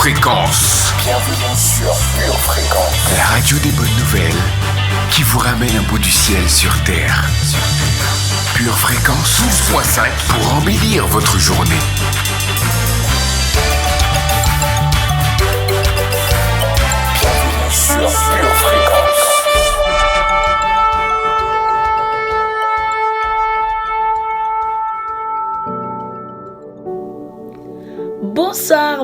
Fréquence. Bienvenue sur Pure Fréquence. La radio des bonnes nouvelles qui vous ramène un bout du ciel sur Terre. Pure Fréquence 12.5 pour embellir votre journée. Bienvenue sur Pure Fréquence.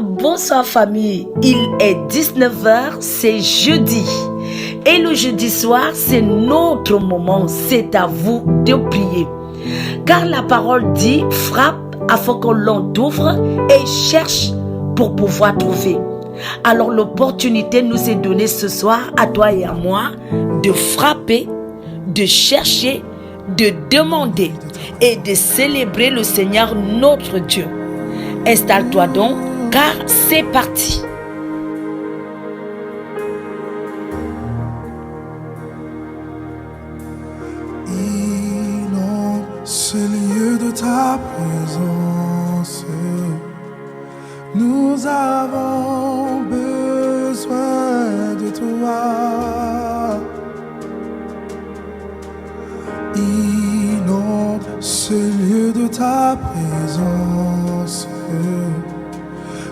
Bonsoir famille. Il est 19h, c'est jeudi. Et le jeudi soir, c'est notre moment. C'est à vous de prier. Car la parole dit, frappe afin que l'on t'ouvre et cherche pour pouvoir trouver. Alors l'opportunité nous est donnée ce soir, à toi et à moi, de frapper, de chercher, de demander et de célébrer le Seigneur notre Dieu. Installe-toi donc, car c'est parti. Inonde ce lieu de ta présence. Nous avons besoin de toi. Inonde ce lieu de ta présence.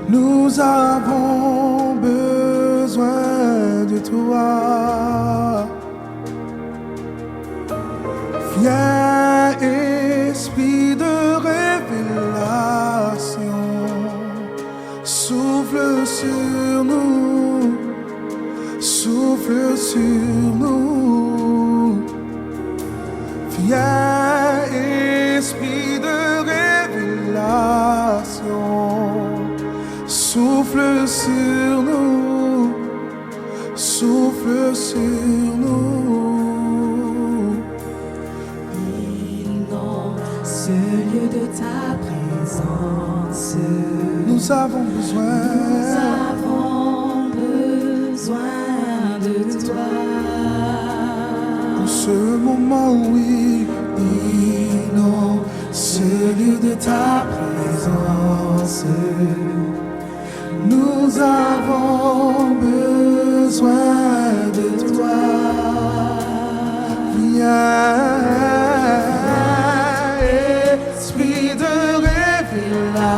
Nous avons besoin de toi. Viens, esprit de révélation, souffle sur nous, souffle sur nous. Viens, esprit de révélation, souffle sur nous, souffle sur nous. Ce lieu de ta présence, Nous avons besoin de toi. Pour ce moment, oui, inonde ce lieu de ta présence. Nous avons besoin de toi. Viens, esprit de révélation,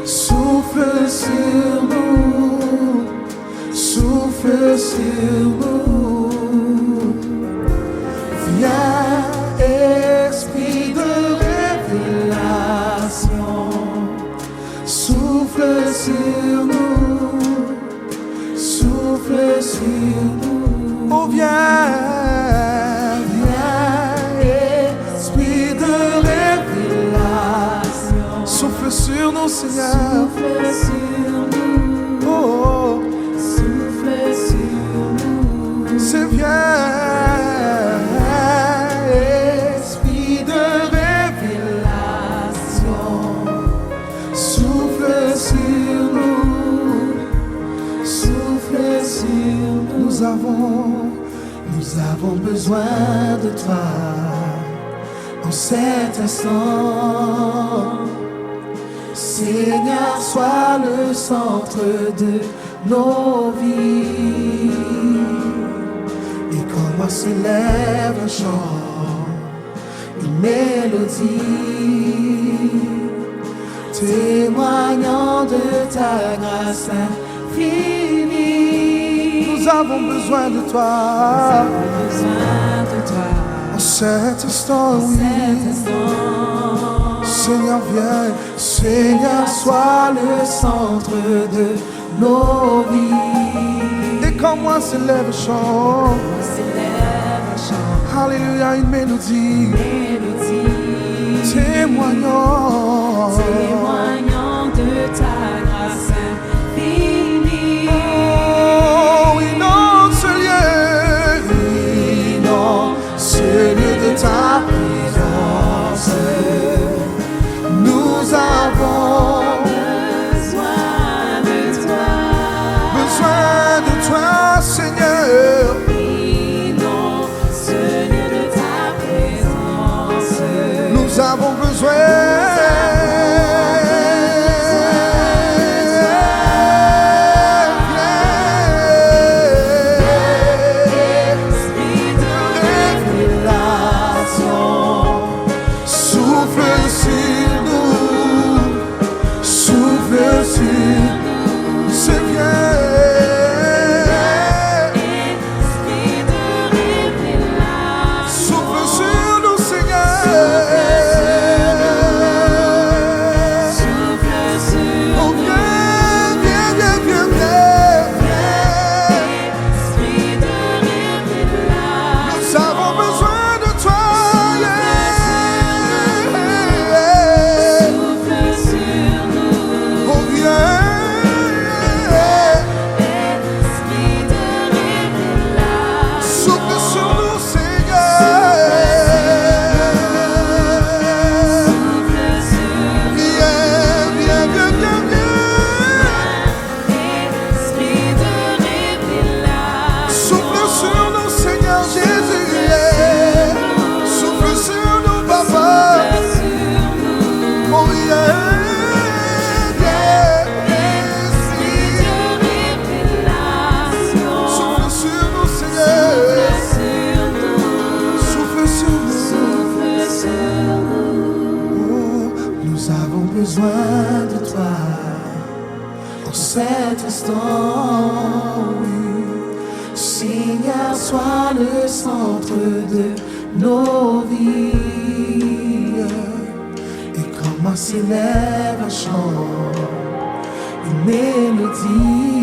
souffle sur nous, souffle sur nous. Viens, esprit de révélation, souffle sur nous, souffle sur nous. Oh viens, esprit de révélation, souffle sur nous, Seigneur. Souffle sur nous, Oh, souffle sur nous. c'est viens, esprit de révélation, souffle sur nous, souffle sur nous. Nous avons besoin de toi en cet instant. Seigneur, sois le centre de nos vies. Et quand moi s'élève un chant, une mélodie, témoignant de ta grâce infinie. Nous avons besoin de toi. En cet instant, oui. Seigneur, viens. Seigneur, sois le centre de nos vies. Et quand moi s'élève un chant, alléluia, une mélodie, témoignant de ta grâce infinie. Oh, inonde ce lieu de ta présence. Nous avons besoin de toi, Seigneur. Inonde ce lieu de ta présence. Nous avons besoin Nous avons besoin de toi en cet instant, oui. Seigneur, sois le centre de nos vies. Et quand moi s'élève un chant, une mélodie,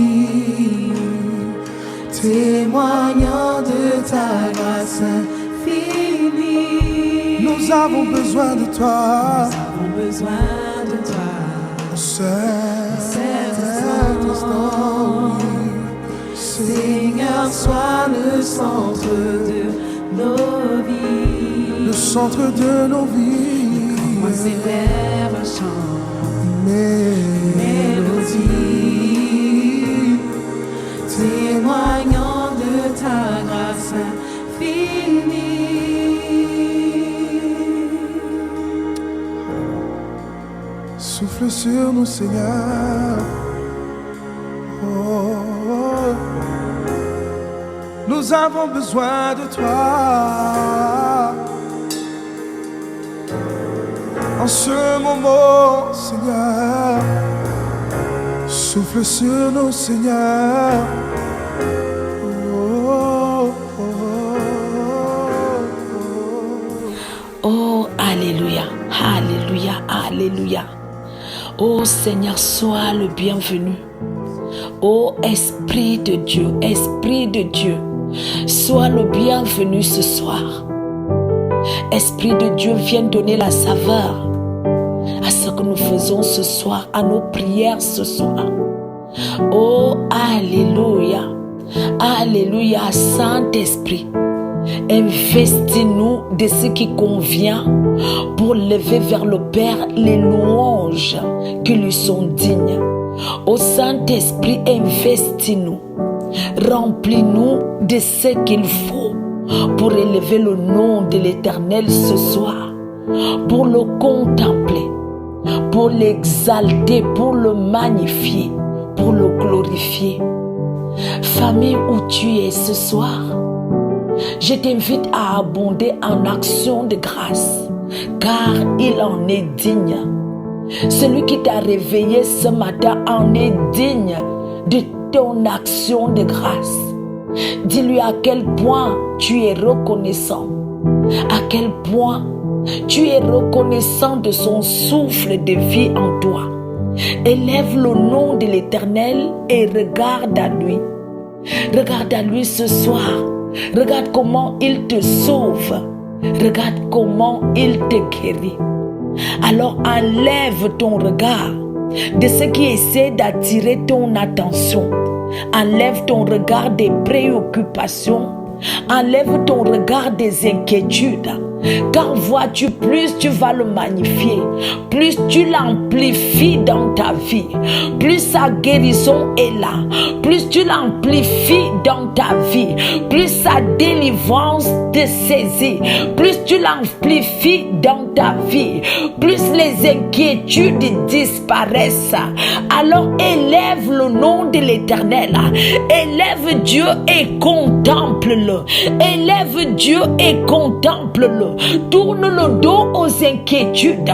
témoignant de ta grâce infinie. Nous avons besoin de toi. Nous avons besoin de toi. Cet instant, oui. Seigneur, sois le centre de Nos vies. le centre de nos vies. Moi s'élève un chant, Mélodie, témoignant de ta grâce infinie. souffle sur nous, Seigneur. Oh, oh. Nous avons besoin de toi. En ce moment, Seigneur, souffle sur nous, Seigneur. Oh, oh, oh, Oh, alléluia, alléluia, alléluia. Oh Seigneur, sois le bienvenu. Oh Esprit de Dieu, sois le bienvenu ce soir. Esprit de Dieu, viens donner la saveur à ce que nous faisons ce soir, à nos prières ce soir. Oh, alléluia, alléluia, Saint-Esprit. Investis-nous de ce qui convient pour lever vers le Père les louanges qui lui sont dignes. Ô Saint-Esprit, investis-nous, remplis-nous de ce qu'il faut pour élever le nom de l'Éternel ce soir, pour le contempler, pour l'exalter, pour le magnifier, pour le glorifier. Famille où tu es ce soir, je t'invite à abonder en action de grâce, car il en est digne. Celui qui t'a réveillé ce matin en est digne de ton action de grâce. Dis-lui à quel point tu es reconnaissant, à quel point tu es reconnaissant de son souffle de vie en toi. Élève le nom de l'Éternel et regarde à lui. Regarde à lui ce soir. Regarde comment il te sauve. Regarde comment il te guérit. Alors enlève ton regard de ce qui essaie d'attirer ton attention. Enlève ton regard des préoccupations. Enlève ton regard des inquiétudes. Car vois-tu, plus tu vas le magnifier, plus tu l'amplifies dans ta vie, plus sa guérison est là, plus tu l'amplifies dans ta vie, plus sa délivrance te saisit, plus tu l'amplifies dans ta vie, plus les inquiétudes disparaissent. Alors élève le nom de l'Éternel, élève Dieu et contemple-le, élève Dieu et contemple-le. Tourne le dos aux inquiétudes.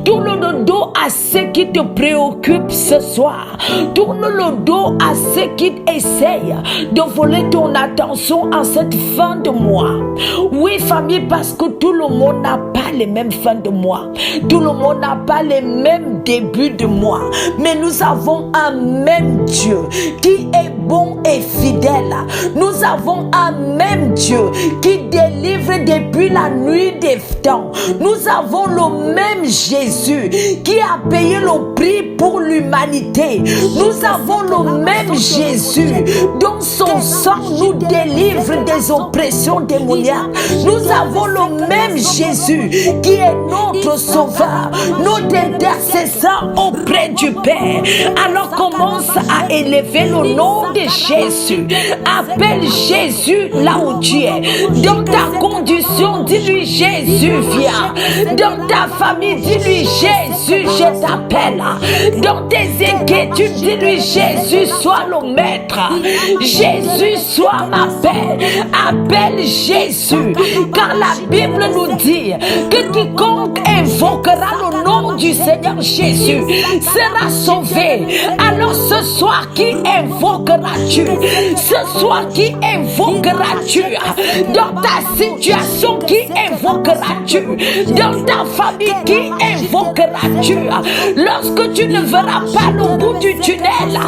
Tourne le dos à ce qui te préoccupe ce soir. Tourne le dos à ce qui essaye de voler ton attention en cette fin de mois. Oui, famille, parce que tout le monde n'a pas les mêmes fins de mois. Tout le monde n'a pas les mêmes débuts de mois. Mais nous avons un même Dieu qui est bon et fidèle. Nous avons un même Dieu qui délivre depuis la nuit des temps. Nous avons le même Jésus qui a payé le prix pour l'humanité. Nous avons le même Jésus dont son sang nous délivre des oppressions démoniaques. Nous avons le même Jésus qui est notre sauveur, notre intercesseur auprès du Père. Alors commence à élever le nom de Jésus. Appelle Jésus là où tu es. Dans ta condition, dis-lui Jésus viens. Dans ta famille, dis-lui Jésus, je t'appelle. Dans tes inquiétudes, dis-lui Jésus, sois le maître. Jésus, sois ma paix. Appelle Jésus. Car la Bible nous dit que quiconque invoquera le nom du du Seigneur Jésus sera sauvé. Alors ce soir, qui invoqueras-tu? Ce soir, qui invoqueras-tu? Dans ta situation, qui invoqueras-tu? Dans ta famille, qui invoqueras-tu? Lorsque tu ne verras pas le bout du tunnel,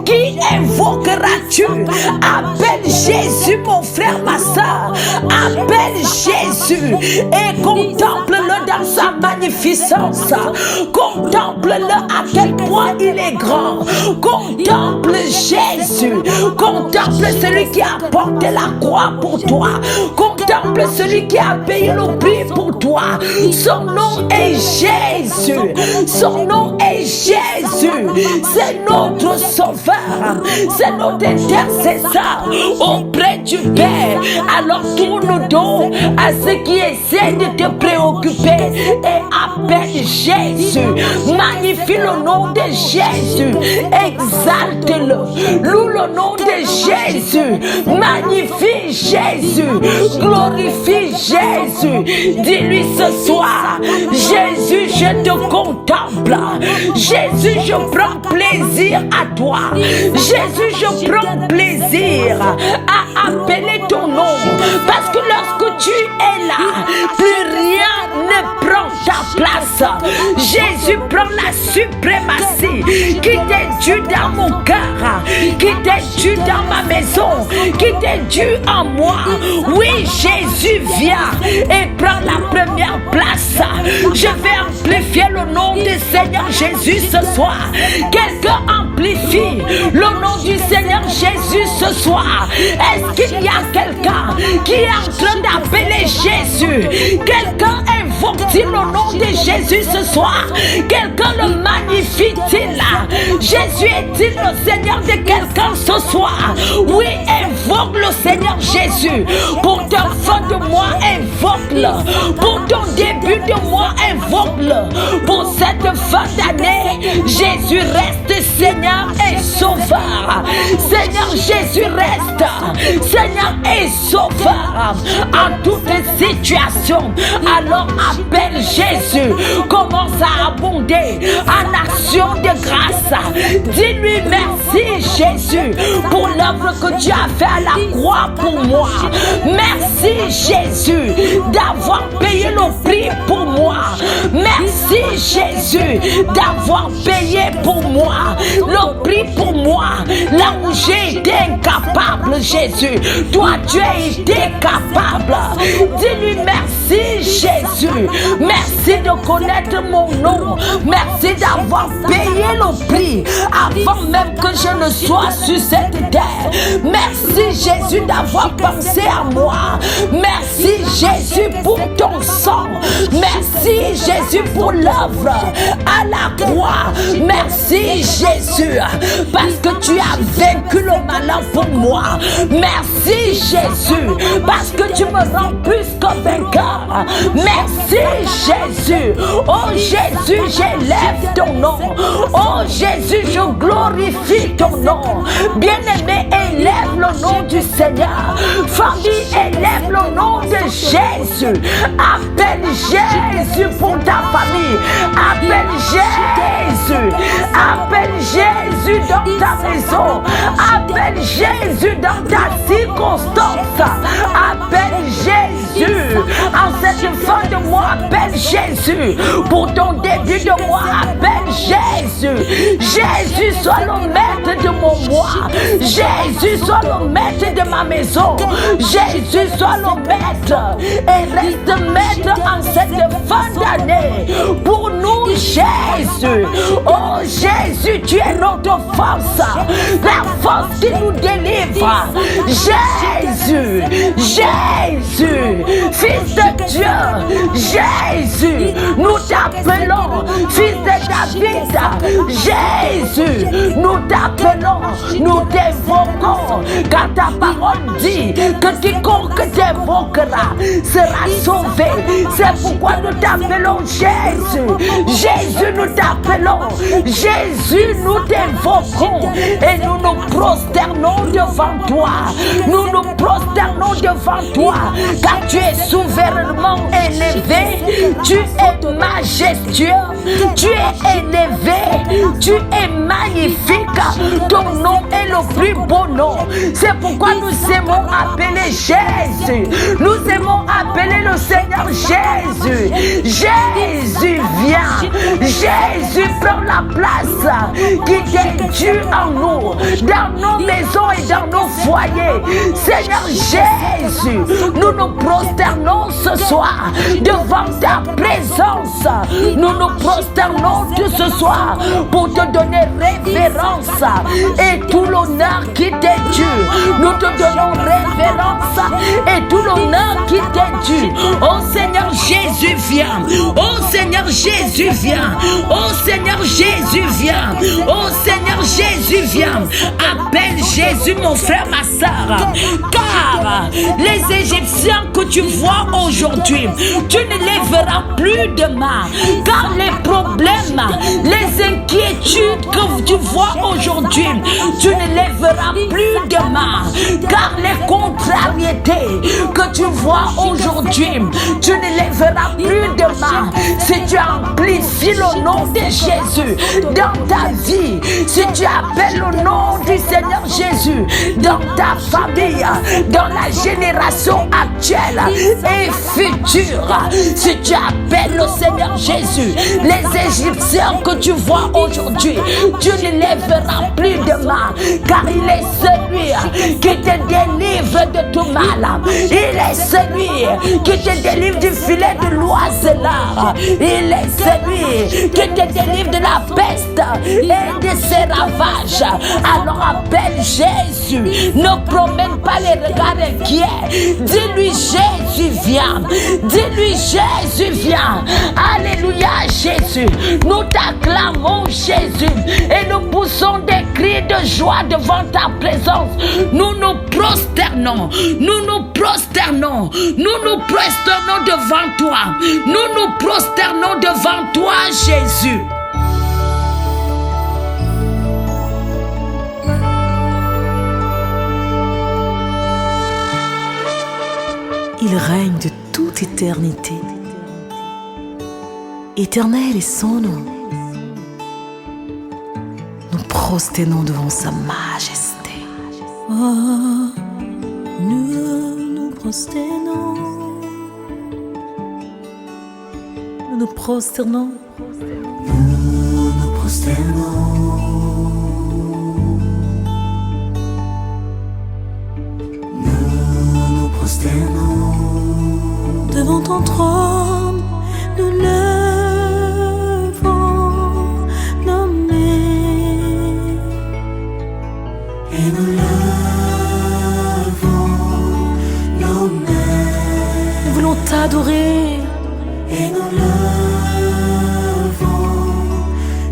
qui invoqueras-tu? Appelle Jésus, mon frère, ma soeur. Appelle Jésus et contemple-le dans sa magnificence. Contemple-le à quel point il est grand. Contemple Jésus. Contemple celui qui a porté la croix pour toi. Contemple celui qui a payé le prix pour toi. Son nom est Jésus. Son nom est Jésus. C'est notre sauveur. C'est notre intercesseur auprès du Père. Alors tourne le dos à ceux qui essaient de te préoccuper et appelle Jésus. Magnifie le nom de Jésus. Exalte-le. Loue le nom de Jésus. Magnifie Jésus. Glorifie Jésus. Dis-lui ce soir: Jésus, je te contemple. Jésus, je prends plaisir à toi. Jésus, je prends plaisir à appeler ton nom. Parce que lorsque tu es là, plus rien ne prend ta place. Jésus prend la suprématie qui t'est due dans mon cœur, qui t'est due dans ma maison, qui t'est due en moi. Oui, Jésus vient et prend la première place. Je vais amplifier le nom du Seigneur Jésus ce soir. Quelqu'un amplifie le nom du Seigneur Jésus ce soir. Est-ce qu'il y a quelqu'un qui est en train d'appeler Jésus? Quelqu'un invoque-t-il le nom de Jésus ce soir? Quelqu'un le magnifie-t-il là? Jésus est-il le Seigneur de quelqu'un ce soir? Oui, invoque le Seigneur Jésus. Pour ton fin de mois, invoque-le. Pour ton début de mois, invoque-le. Pour cette fin d'année, Jésus reste Seigneur et Sauveur. Seigneur Jésus reste Seigneur et Sauveur en toutes situations. Alors appelle Jésus. Commence à abonder en action de grâce. Dis-lui merci Jésus pour l'œuvre que tu as fait à la croix pour moi. Merci Jésus d'avoir payé le prix pour moi. Merci Jésus d'avoir payé pour moi le prix pour moi. Là où j'ai été incapable, Jésus, toi tu as été capable. Dis-lui merci Jésus. Merci de connaître mon nom. Merci d'avoir payé le prix avant même que je ne sois sur cette terre. Merci Jésus d'avoir pensé à moi. Merci Jésus pour ton sang. Merci Jésus pour l'œuvre à la croix. Merci Jésus parce que tu as vaincu le malin pour moi. Merci Jésus parce que tu me rends plus que vainqueur. Merci Jésus. Oh Jésus, j'élève ton nom. Oh Jésus, je glorifie ton nom. Bien-aimé, élève le nom du Seigneur. Famille, élève le nom de Jésus. Appelle Jésus pour ta famille. Appelle Jésus. Appelle Jésus dans ta maison. Appelle Jésus dans ta circonstance. Appelle Jésus en cette fin de mois. Appelle Jésus pour ton début de mois. Appelle Jésus. Jésus soit le maître de mon mois. Jésus soit le maître de ma maison. Jésus soit le maître et reste maître en cette fin d'année. Pour nous Jésus. Oh Jésus, tu es notre force. La force qui nous délivre. Jésus. Jésus. Fils de Dieu. Jésus. Nous t'appelons fils de David. Jésus. Nous t'appelons t'appelons, nous t'invoquons, car ta parole dit que quiconque t'invoquera sera sauvé. C'est pourquoi nous t'appelons Jésus. Jésus, nous t'appelons. Jésus, nous t'invoquons et nous nous prosternons devant toi. Nous nous prosternons devant toi, car tu es souverainement élevé, tu es majestueux, tu es élevé, tu es magnifique. Ton nom est le plus beau nom. C'est pourquoi nous aimons appeler Jésus. Nous aimons appeler le Seigneur Jésus. Jésus vient. Jésus prend la place qui t'est due en nous, dans nos maisons et dans nos foyers. Seigneur Jésus, nous nous prosternons ce soir devant ta présence. Nous nous prosternons tout ce soir pour te donner révérence et tout l'honneur qui t'est dû. Nous te donnons révérence et tout l'honneur qui t'est dû. Oh Seigneur Jésus, viens. Oh Seigneur Jésus, viens. Oh Seigneur Jésus, viens. Oh Seigneur Jésus, viens. Appelle Jésus, mon frère, ma soeur. Car les Égyptiens que tu vois aujourd'hui, tu ne les verras plus demain. Car les problèmes, les inquiétudes que tu vois aujourd'hui, tu ne les verras plus demain. Car les contrariétés que tu vois aujourd'hui, tu ne les verras plus demain. Si tu amplifies le nom de Jésus dans ta vie, si tu appelles le nom du Seigneur Jésus dans ta famille, dans la génération actuelle et future, si tu appelles le Seigneur Jésus, les Égyptiens que tu vois aujourd'hui, tu ne les verras plus demain, car il est celui qui te délivre de tout mal. Il est celui qui te délivre du filet de l'oiseleur. Il est celui qui te délivre de la peste et de ses ravages. Alors appelle Jésus. Ne promène pas les regards inquiets. Dis-lui Jésus viens. Dis-lui Jésus viens. Alléluia Jésus. Nous t'acclamons Jésus et nous poussons des cris de joie devant ta présence. Nous nous prosternons. Nous nous prosternons. Nous nous prosternons devant toi. Nous nous prosternons devant toi Jésus. Il règne de toute éternité. Éternel est son nom. Nous prosternons devant sa majesté. Oh, nous nous prosternons. Nous nous prosternons. Nous nous prosternons. Nous nous prosternons. Devant ton trône, nous levons nos mains et nous levons nos mains. Nous voulons t'adorer et nous levons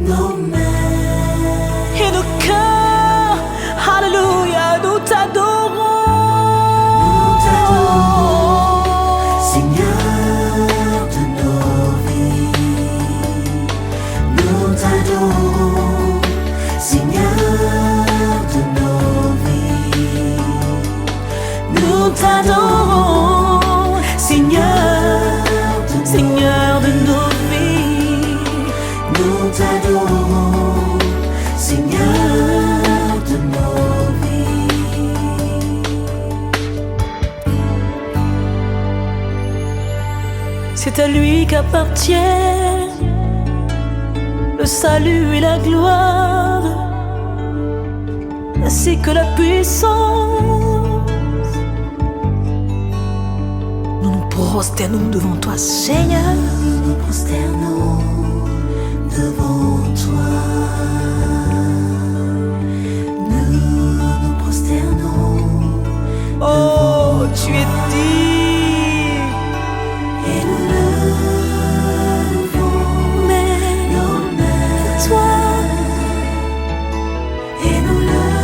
nos mains et nos cœurs. Alléluia, nous t'adorons. Nous t'adorons, Seigneur, Seigneur de nos vies. Nous t'adorons, Seigneur de nos vies. C'est à lui qu'appartient le salut et la gloire, ainsi que la puissance. Nous nous prosternons devant toi, Seigneur. Nous nous prosternons devant toi. Nous nous prosternons. Oh, tu es digne. Et nous levons nos mains, toi. Et nous levons.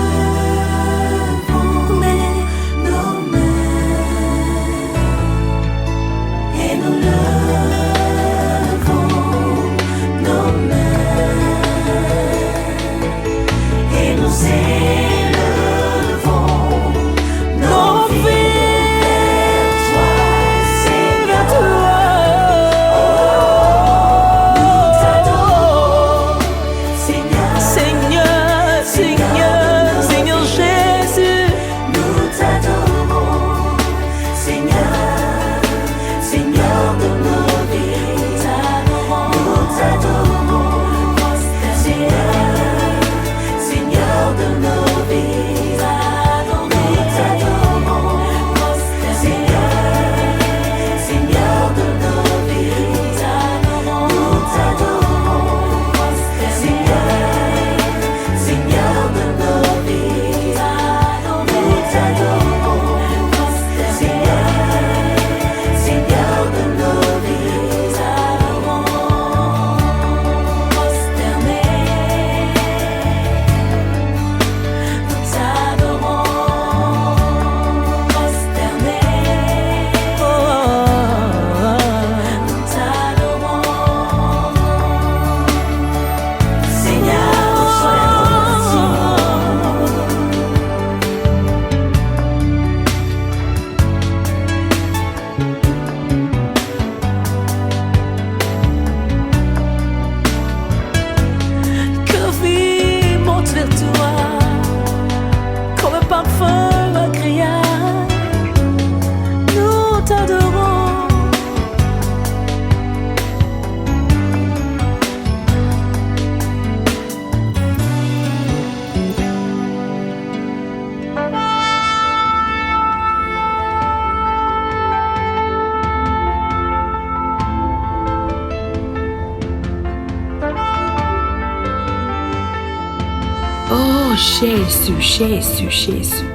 Jésus, Jésus, Jésus.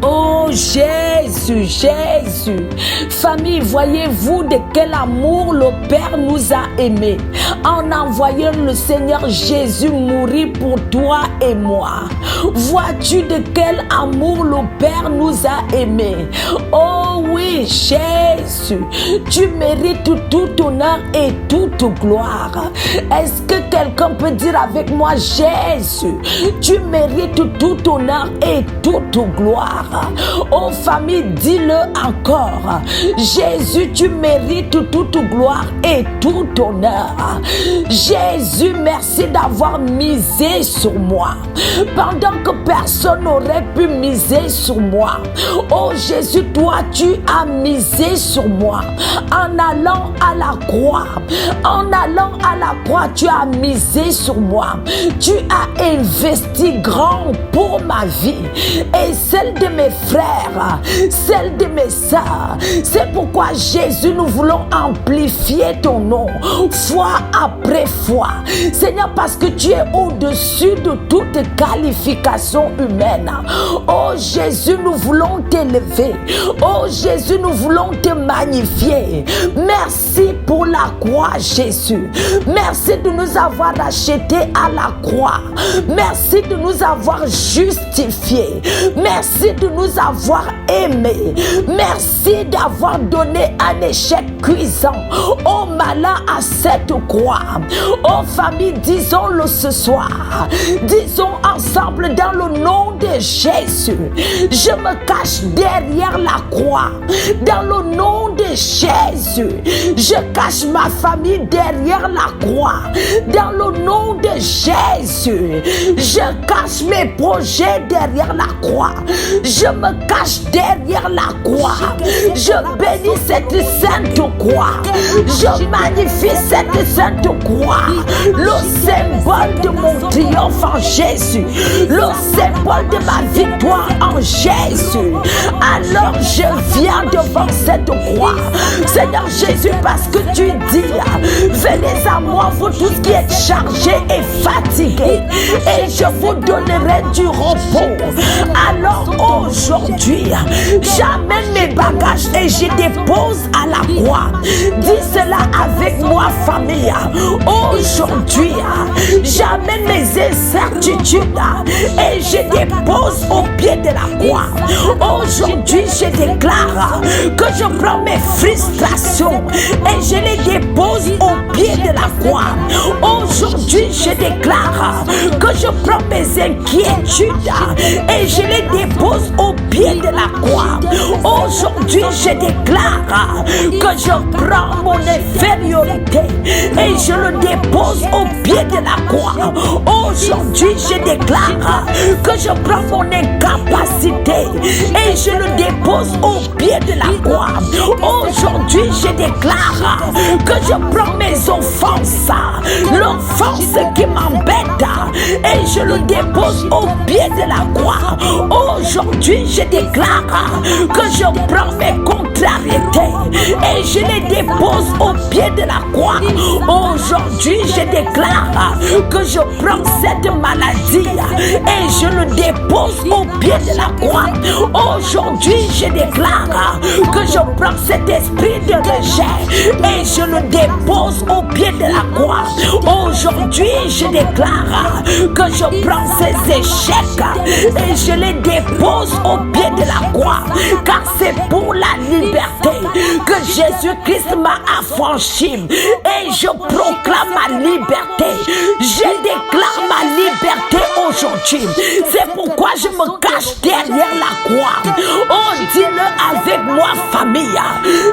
Oh Jésus, Jésus. Famille, voyez-vous de quel amour le Père nous a aimés en envoyant le Seigneur Jésus mourir pour toi et moi. Vois-tu de quel amour le Père nous a aimés? Oh oui, Jésus, tu mérites tout honneur et toute gloire. Est-ce que quelqu'un peut dire avec moi, Jésus, tu mérites tout honneur et toute gloire? Oh famille, dis-le encore. Jésus, tu mérites toute gloire et tout honneur. Jésus, merci d'avoir misé sur moi pendant que personne n'aurait pu miser sur moi. Oh Jésus, toi tu as misé sur moi en allant à la croix. En allant à la croix, tu as misé sur moi. Tu as investi grand pour ma vie et celle de mes frères, celle de mes sœurs. C'est pourquoi Jésus, nous voulons amplifier ton nom foi après foi. Seigneur, parce que tu es au-dessus de toute qualification humaine. Oh Jésus, nous voulons t'élever. Oh Jésus, nous voulons te magnifier. Merci pour la croix, Jésus. Merci de nous avoir achetés à la croix. Merci de nous avoir justifiés. Merci de nous avoir aimés. Merci d'avoir donné un échec cuisant au malin à cette croix. Oh famille, disons-le ce soir. Disons ensemble dans le nom de Jésus. Je me cache derrière la croix. Dans le nom de Jésus. Je cache ma famille derrière la croix. Dans le nom de Jésus. Je cache mes projets derrière la croix. Je me cache derrière la croix. Je bénis cette sainte croix. Je magnifie cette sainte croix. Le symbole de mon triomphe en Jésus. Le symbole de ma victoire en Jésus. Alors je viens devant cette croix. Seigneur Jésus, parce que tu dis, venez à moi, vous tous qui êtes chargés et fatigués, et je vous donnerai du repos. Alors aujourd'hui, j'amène mes bagages et je dépose à la croix. Dis cela avec moi, famille. Aujourd'hui, j'amène mes incertitudes et je dépose au pied de la croix. Aujourd'hui, je déclare que je prends mes frustrations et je les dépose au pied de la croix. Aujourd'hui, je déclare que je prends mes inquiétudes et je les dépose au pied de la croix. Aujourd'hui, je déclare que je prends mon infériorité et je le dépose au pied de la croix. Aujourd'hui, je déclare que je prends mon incapacité et je le dépose au pied de la croix. Aujourd'hui, je déclare que je prends mes offenses, l'offense qui m'embête, et je le dépose au pied de la croix. Aujourd'hui, je déclare que je prends mes contrariétés et je les dépose au pied de la croix. Aujourd'hui, je déclare que je prends cette maladie et je le dépose au pied de la croix. Aujourd'hui, je déclare que je prends cet esprit de rejet et je le dépose au pied de la croix. Aujourd'hui, je déclare que je prends ces échecs et je les dépose au pied de la croix, car c'est pour la liberté que Jésus-Christ m'a affranchi et je proclame ma liberté. Je déclare ma liberté aujourd'hui. C'est pourquoi je me cache derrière la croix. Oh, dis-le avec moi, famille.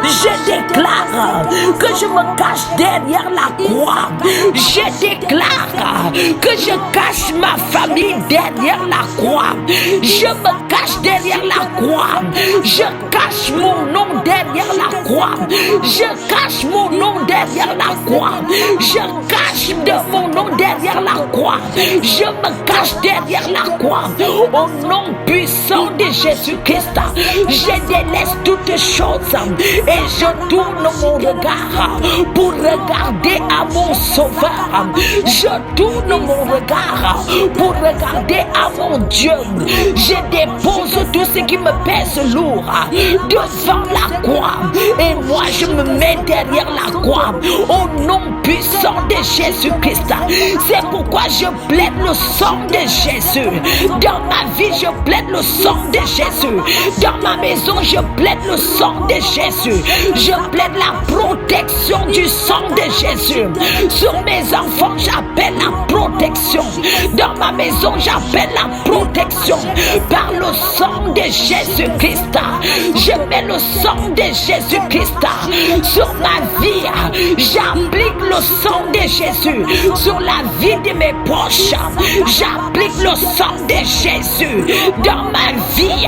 Je déclare que je me cache derrière la croix. Je déclare que je cache ma famille derrière la croix. Je me cache cache derrière la croix. Je cache mon nom derrière la croix. Je cache mon nom derrière la croix. Je cache mon nom derrière la croix. Je me cache derrière la croix. Au nom puissant de Jésus-Christ, je délaisse toutes choses et je tourne mon regard pour regarder à mon Sauveur. Je tourne mon regard pour regarder à mon Dieu. Je dépose tout ce qui me pèse lourd devant la croix et moi je me mets derrière la croix au nom puissant de Jésus-Christ. C'est pourquoi je plaide le sang de Jésus. Dans ma vie, je plaide le sang de Jésus. Dans ma maison, je plaide le sang de Jésus. Je plaide la protection du sang de Jésus. Sur mes enfants, j'appelle la protection. Dans ma maison, j'appelle la protection par le sang de Jésus-Christ. Je mets le sang de Jésus-Christ sur ma vie. J'applique le sang de Jésus sur la vie de mes proches. J'applique le sang de Jésus dans ma vie.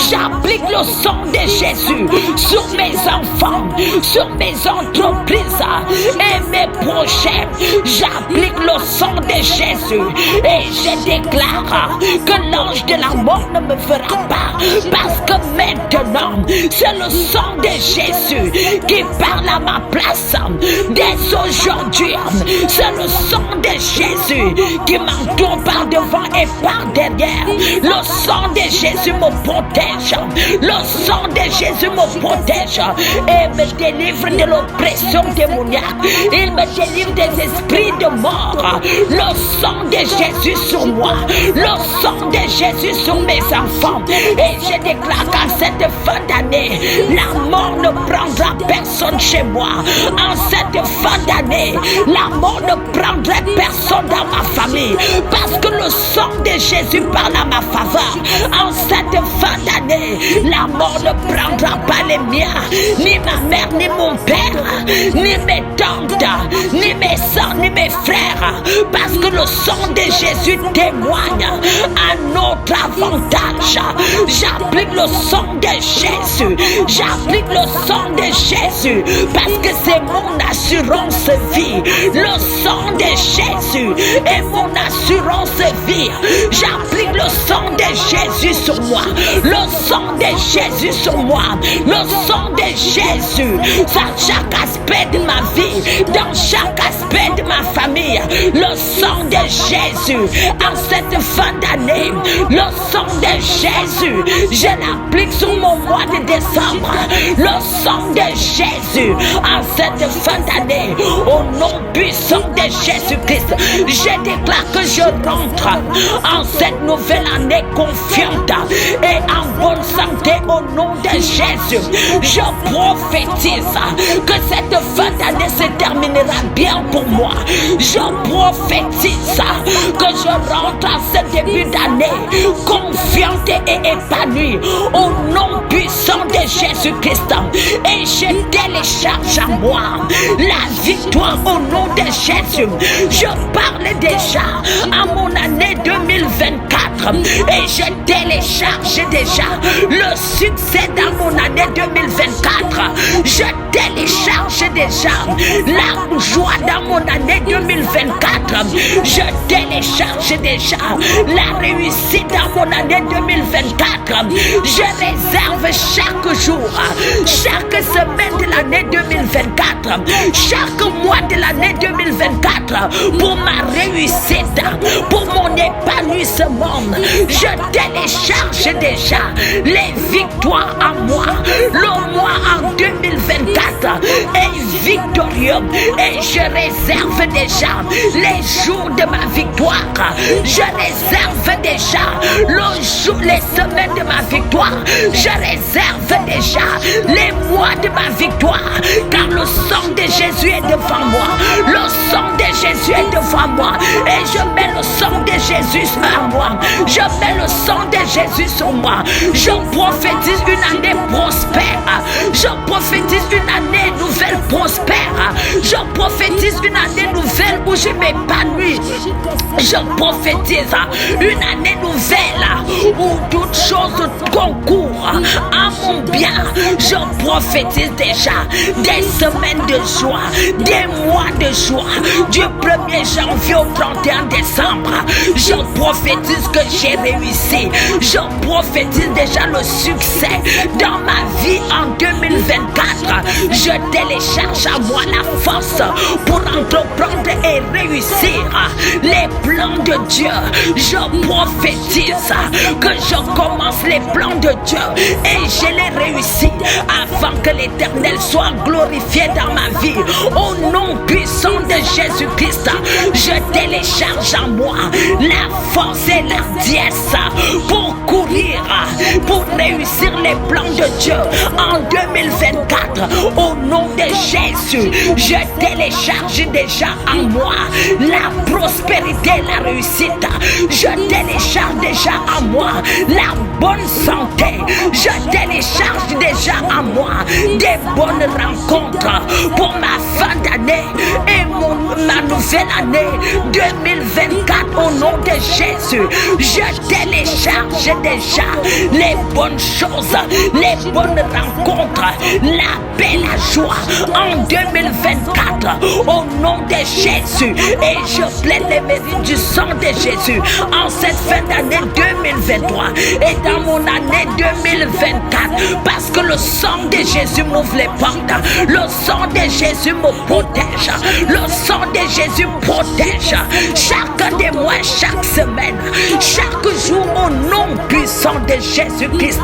J'applique le sang de Jésus sur mes enfants, sur mes entreprises et mes projets. J'applique le sang de Jésus et je déclare que l'ange de la mort ne me fera pas, parce que maintenant c'est le sang de Jésus qui parle à ma place. Dès aujourd'hui, c'est le sang de Jésus qui m'entoure par devant et par derrière. Le sang de Jésus me protège. Le sang de Jésus me protège et me délivre de l'oppression démoniaque. Il me délivre des esprits de mort. Le sang de Jésus sur moi. Le sang de Jésus sur mes enfants. Et je déclare qu'à cette fin d'année, la mort ne prendra personne chez moi. En cette fin d'année, la mort ne prendra personne dans ma famille, parce que le sang de Jésus parle à ma faveur. En cette fin d'année, la mort ne prendra pas les miens, ni ma mère, ni mon père, ni mes tantes, ni mes soeurs, ni mes frères, parce que le sang de Jésus témoigne à notre avantage. J'applique le sang de Jésus. J'applique le sang de Jésus parce que c'est mon assurance vie. Le sang de Jésus est mon assurance vie. J'applique le sang de Jésus sur moi. Le sang de Jésus sur moi. Le sang de Jésus dans chaque aspect de ma vie, dans chaque aspect de ma famille. Le sang de Jésus en cette fin d'année. Le sang de Jésus, je l'applique sur mon mois de décembre. Le sang de Jésus en cette fin d'année. Au nom puissant de Jésus-Christ, je déclare que je rentre en cette nouvelle année confiante et en bonne santé au nom de Jésus. Je prophétise que cette fin d'année se terminera bien pour moi. Je prophétise que je rentre en ce début d'année confiante et épanouie au nom puissant de Jésus-Christ. Et je télécharge à moi la victoire au nom de Jésus. Je parle déjà à mon année 2024 et je télécharge déjà le succès dans mon année 2024. Je télécharge déjà la joie dans mon année 2024. Je télécharge déjà la réussite dans mon année 2024. Je réserve chaque jour, chaque semaine de l'année 2024, chaque mois de l'année 2024 pour ma réussite, pour mon épanouissement. Je télécharge déjà les victoires en moi. Le mois en 2024 est victorieux et je réserve déjà les jours de ma victoire. Je réserve déjà les semaines de ma victoire. Je réserve déjà les mois de ma victoire, car le sang de Jésus est devant moi. Le sang de Jésus est devant moi et je mets le sang de Jésus Jésus à moi. Je mets le sang de Jésus sur moi. Je prophétise une année prospère. Je prophétise une année nouvelle prospère. Je prophétise une année nouvelle où je m'épanouis. Je prophétise une année nouvelle où toutes choses concourent à mon bien. Je prophétise déjà des semaines de joie, des mois de joie, du 1er janvier au 31 décembre. Je prophétise que j'ai réussi. Je prophétise déjà le succès dans ma vie en 2024. Je télécharge à moi la force pour entreprendre et réussir les plans de Dieu. Je prophétise que je commence les plans de Dieu et je les réussis afin que l'Éternel soit glorifié dans ma vie. Au nom puissant de Jésus-Christ, je télécharge en moi la force et l'ardiesse pour courir, pour réussir les plans de Dieu en 2024. Au nom de Jésus, je télécharge déjà en moi la prospérité, la réussite. Je télécharge déjà en moi la bonne santé. Je télécharge déjà en moi des bonnes rencontres pour ma fin d'année et ma nouvelle année 2024. Au nom de Jésus, je télécharge déjà les bonnes choses, les bonnes rencontres, la paix, la joie en 2024. Au nom de Jésus, et je plaide les mérites du sang de Jésus en cette fin d'année 2023 et dans mon année 2024, parce que le sang de Jésus m'ouvre les portes, le sang de Jésus me protège, le sang de Jésus protège chaque des mois, chaque semaine, chaque jour. Au nom puissant de Jésus-Christ,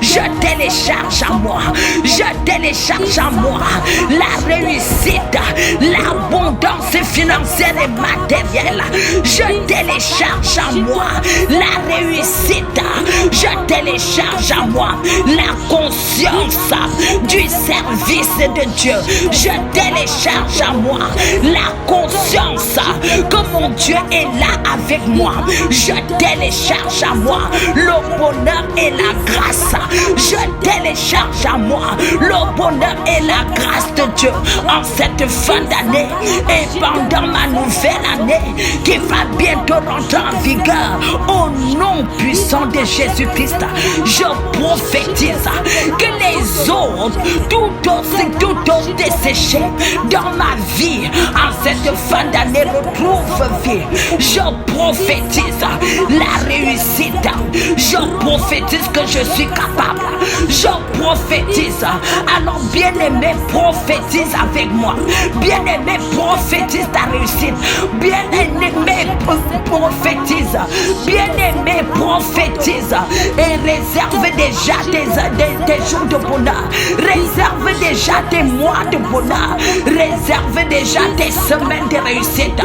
je télécharge en moi, je télécharge en moi la réussite, l'abondance financière et matérielle. Je télécharge en moi la réussite, je télécharge en moi la conscience du service de Dieu. Je télécharge en moi la conscience que mon Dieu est là avec moi. Je télécharge en moi le bonheur et la grâce. Je télécharge en moi le bonheur et la grâce de Dieu en cette fin d'année et pendant ma nouvelle année qui va bientôt rentrer en vigueur. Au nom puissant de Jésus-Christ, je prophétise que les eaux, tout eau desséchée dans ma vie en cette fin d'année retrouve vie. Je prophétise la réussite. Je prophétise que je suis capable. Je prophétise. Alors bien-aimé, prophétise avec moi. Bien-aimé, prophétise ta réussite. Bien-aimé, prophétise. Bien-aimé, prophétise. Et réserve déjà tes jours de bonheur. Réserve déjà tes mois de bonheur. Réserve déjà tes semaines de réussite.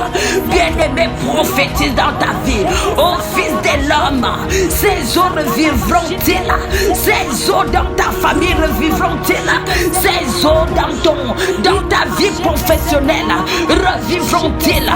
Bien-aimé, prophétise dans ta vie. Ô fils de l'homme, ces eaux revivront-ils? Ces eaux dans ta famille revivront-ils? Ces eaux dans ta vie professionnelle revivront-ils?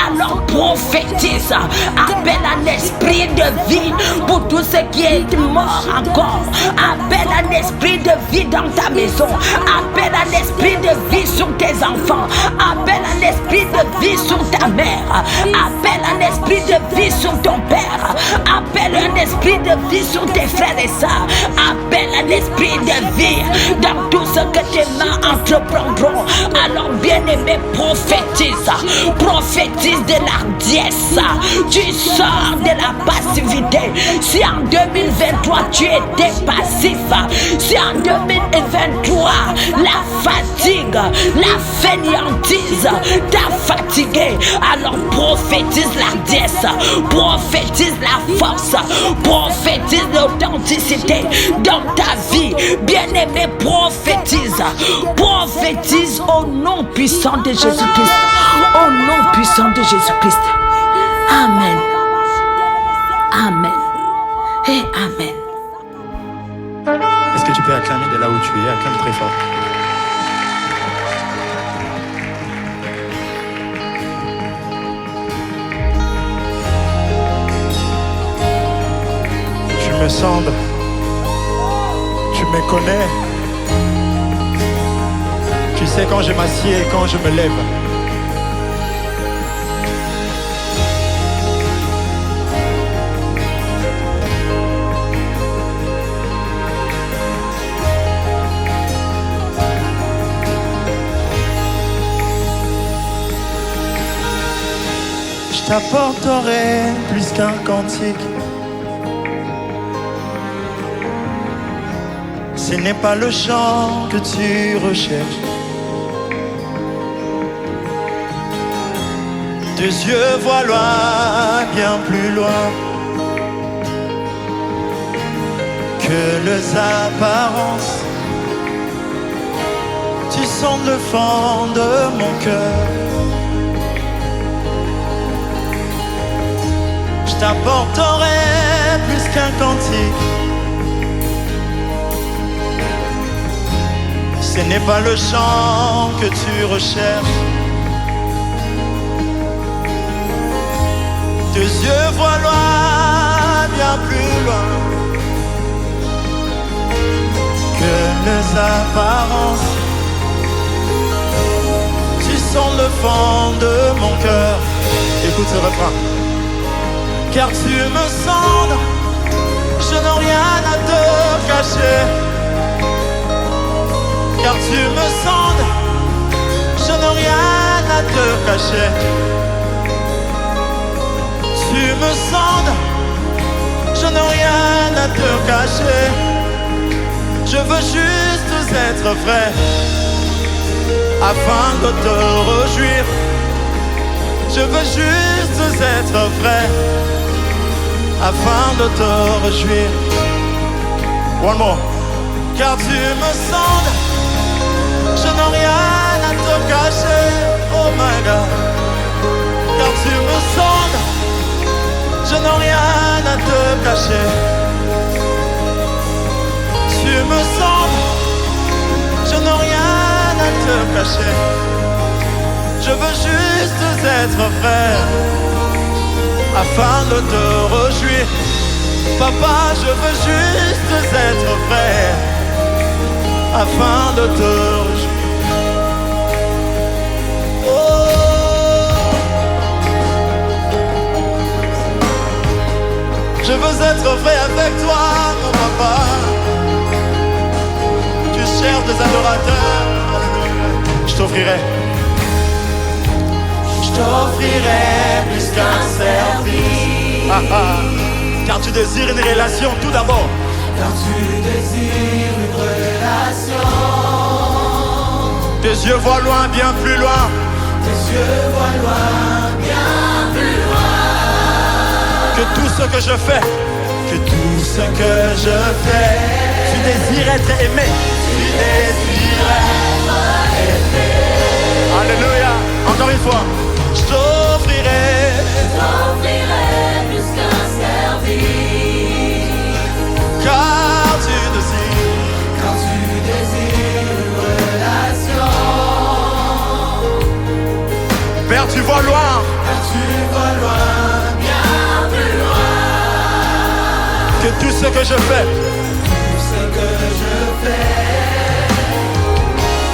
Alors prophétise, appelle un esprit de vie pour tout ce qui est mort encore. Appelle un esprit de vie dans ta maison. Appelle un esprit de vie sur tes enfants. Appelle un esprit de vie sur ta mère. Appelle un esprit de vie sur ton père. Appelle un esprit de vie sur tes frères et sœurs. Appelle un esprit de vie dans tout ce que tes mains entreprendront. Alors bien-aimé, prophétise. Prophétise de l'ardiesse. Tu sors de la passivité. Si en 2023 tu étais passif, si en 2023 la fatigue, la fainéantise t'a fatigué, alors prophétise l'ardiesse, prophétise la force, prophétise l'authenticité dans ta vie. Bien-aimé, prophétise, prophétise au nom puissant de Jésus-Christ, au nom puissant de Jésus-Christ. Amen. Amen. Et Amen. Est-ce que tu peux acclamer de là où tu es? Acclame très fort. me sondes, tu me connais. Tu sais quand je m'assieds et quand je me lève. Je t'apporterai plus qu'un cantique. Ce n'est pas le chant que tu recherches. Tes yeux voient loin, bien plus loin que les apparences. Tu sondes le fond de mon cœur. Je t'apporterai plus qu'un cantique. Ce n'est pas le chant que tu recherches. Tes yeux voient loin, bien plus loin que les apparences. Tu sens le fond de mon cœur. Écoute ce refrain. Car tu me sondes, je n'ai rien à te cacher. Car tu me sondes, je n'ai rien à te cacher. Tu me sondes, je n'ai rien à te cacher. Je veux juste être vrai, afin de te réjouir. Je veux juste être vrai, afin de te réjouir. One more. Car tu me sondes, je n'ai rien à te cacher. Oh my God. Car tu me sondes, je n'ai rien à te cacher. Tu me sondes, je n'ai rien à te cacher. Je veux juste être frère, afin de te réjouir. Papa, je veux juste être frère, afin de te réjouir. Je veux être vrai avec toi, mon papa. Tu cherches des adorateurs. Je t'offrirai plus qu'un service. Car tu désires une relation tout d'abord. Car tu désires une relation. Tes yeux voient loin, bien plus loin. Tes yeux voient loin, bien plus loin. Que tout ce que je fais, que tout ce que je fais, tu désires être aimé. Tu désires être aimé. Alléluia. Encore une fois. Je t'offrirai plus qu'un service. Car tu désires une relation. Père, tu vois loin. Car tu vois loin, bien plus loin. Que tout ce que je fais, Tout ce que je fais,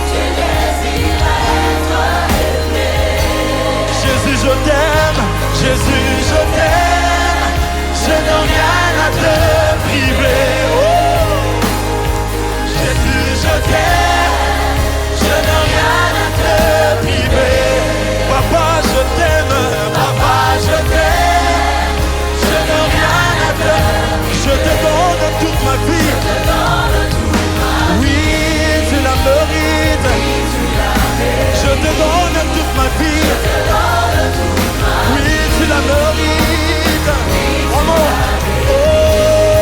tu désires être aimé. Jésus, je t'aime. Jésus, je t'aime. Je n'ai rien à te priver. Oh. Jésus, je t'aime. Je n'ai rien à te priver. Papa, je t'aime. Papa, je t'aime. Je n'ai rien à te. Je te donne toute ma vie. Oui, tu la mérites. Je te donne toute ma vie. Oui, tu la mérites. Oh, oh.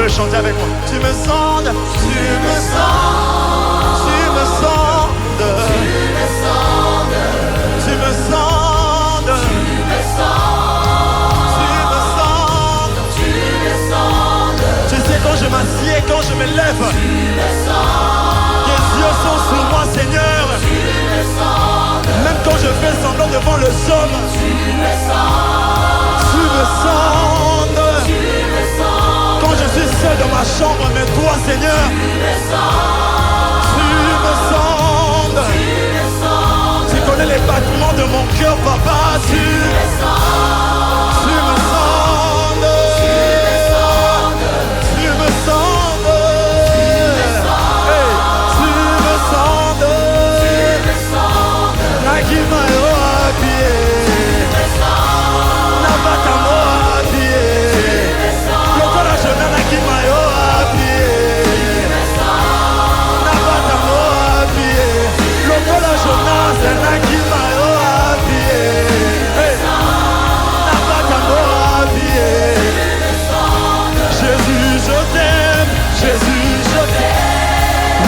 peux le chanter avec moi. Tu me sondes, tu me sondes, tu me sondes, tu me sondes, tu me sondes, tu me sondes, tu me sondes. Tu sais quand je m'assieds, quand je me lève, tu me sondes. Tes yeux sont sur moi, Seigneur. Tu me sondes. Même quand je fais semblant devant le somme, tu me sondes. Tu me sondes. Tu me sondes. Quand je suis seul dans ma chambre, mais toi, Seigneur, tu me sondes. Tu me sondes. Tu me sondes. Tu connais les battements de mon cœur, papa. Tu me sondes. Tu me sondes. Tu me sondes. Tu me sondes. Hey, tu me sondes. Tu me sondes. Naki mayo apie. Nabata mo apie. Lokola jona naki mayo apie. Nabata mo apie. Lokola jona naki mayo apie. Hey, nabata mo apie. Jésus, je t'aime. Jésus, je t'aime.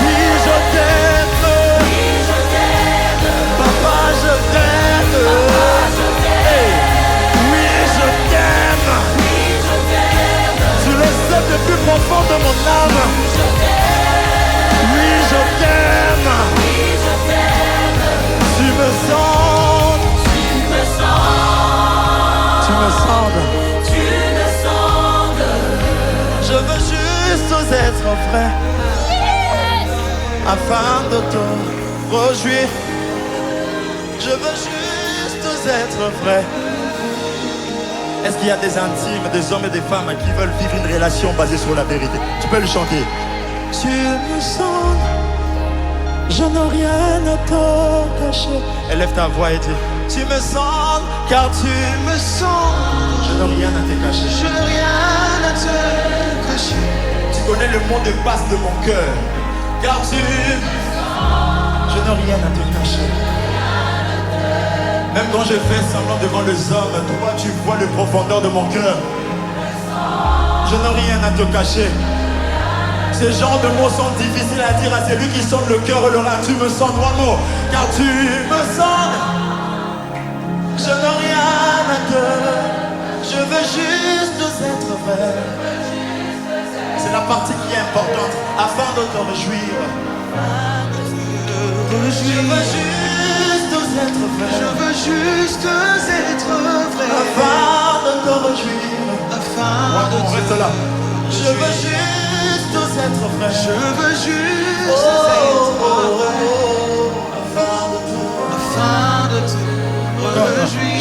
Oui, je t'aime. Oui, je t'aime. Papa, je t'aime. Hey, oui, je t'aime. Oui, je t'aime. Tu le sais le plus profond de mon âme. Oui, je t'aime. Oui, je t'aime. Tu me sondes. Tu me sondes. Tu me sondes. Tu me sondes. Je veux juste être vrai, afin de te réjouir. Je veux juste être vrai. Est-ce qu'il y a des intimes, des hommes et des femmes qui veulent vivre une relation basée sur la vérité? Tu peux le chanter. Tu me sens, je n'ai rien à te cacher. Élève ta voix et dis. Tu me sens, car tu me sens. Je n'ai rien à te cacher. Je n'ai rien à te cacher. Tu connais le mot de passe de mon cœur. Car tu me sens. Je n'ai rien à te cacher. Même quand je fais semblant devant les hommes, toi tu vois les profondeurs de mon cœur. Je n'ai rien à te cacher. Ces genres de mots sont difficiles à dire à celui qui sonde le cœur et le rat. Tu me sens, trois mots, car tu me sens. Je n'ai rien à te. Je veux juste être vrai. C'est la partie qui est importante, afin de te réjouir. Je veux juste être vrai. Je veux juste être vrai. Afin de te réjouir. Afin de te reste là. Je veux juste être vrai. Je veux juste être vrai. Afin de te réjouir.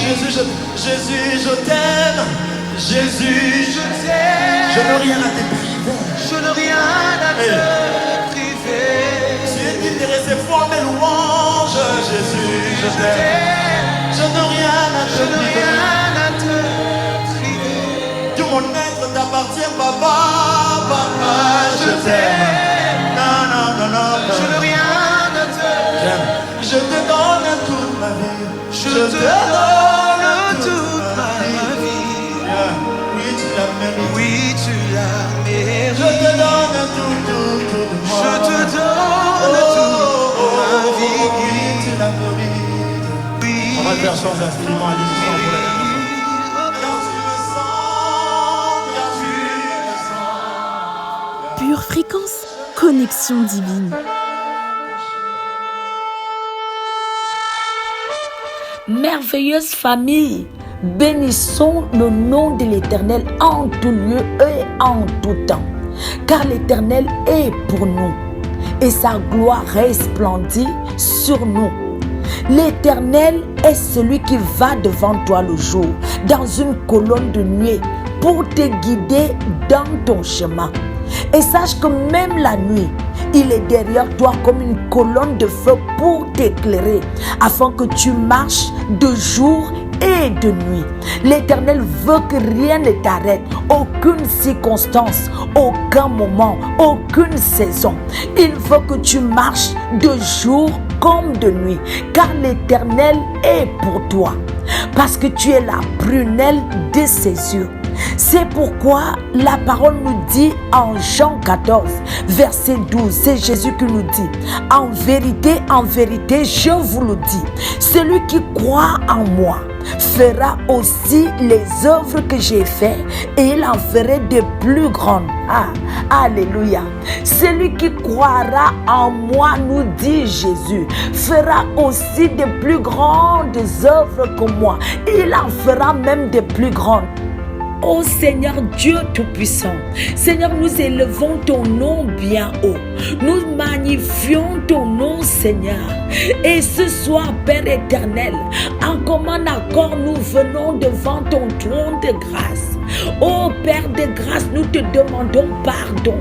Jésus, je t'aime. Jésus, je t'aime. Je n'ai rien à te priver. Je n'ai rien à te priver. Tu es digne de recevoir mes louanges. Jésus, je t'aime. Je n'ai rien à te priver. Tout mon être t'appartient, papa. Papa, je t'aime. Non, non, non, non. Je n'ai rien à te. J'aime. Je te donne toute ma vie. Je te donne toute ma vie. Oui, tu l'as mérité. Oui, tu l'as mérité. Je te donne tout moi. Je te donne toute ma vie. Oui, tu l'as mérité. Oui. On va faire sans instrument à l'histoire pour la dernière fois. Car tu me sens, car tu me sens. Pure fréquence, connexion divine. Merveilleuse famille, bénissons le nom de l'Éternel en tout lieu et en tout temps, car l'Éternel est pour nous et sa gloire resplendit sur nous. L'Éternel est celui qui va devant toi le jour, dans une colonne de nuée, pour te guider dans ton chemin. Et sache que même la nuit, il est derrière toi comme une colonne de feu pour t'éclairer, afin que tu marches de jour et de nuit. L'Éternel veut que rien ne t'arrête, aucune circonstance, aucun moment, aucune saison. Il veut que tu marches de jour comme de nuit, car l'Éternel est pour toi, parce que tu es la prunelle de ses yeux. C'est pourquoi la parole nous dit en Jean 14, verset 12, c'est Jésus qui nous dit, en vérité, je vous le dis, celui qui croit en moi fera aussi les œuvres que j'ai faites et il en ferait de plus grandes. Alléluia. Celui qui croira en moi, nous dit Jésus, fera aussi de plus grandes œuvres que moi. Il en fera même de plus grandes. Ô Seigneur Dieu Tout-Puissant, Seigneur, nous élevons ton nom bien haut. Nous magnifions ton nom, Seigneur. Et ce soir, Père éternel, en commun accord, nous venons devant ton trône de grâce. Ô Père de grâce, nous te demandons pardon.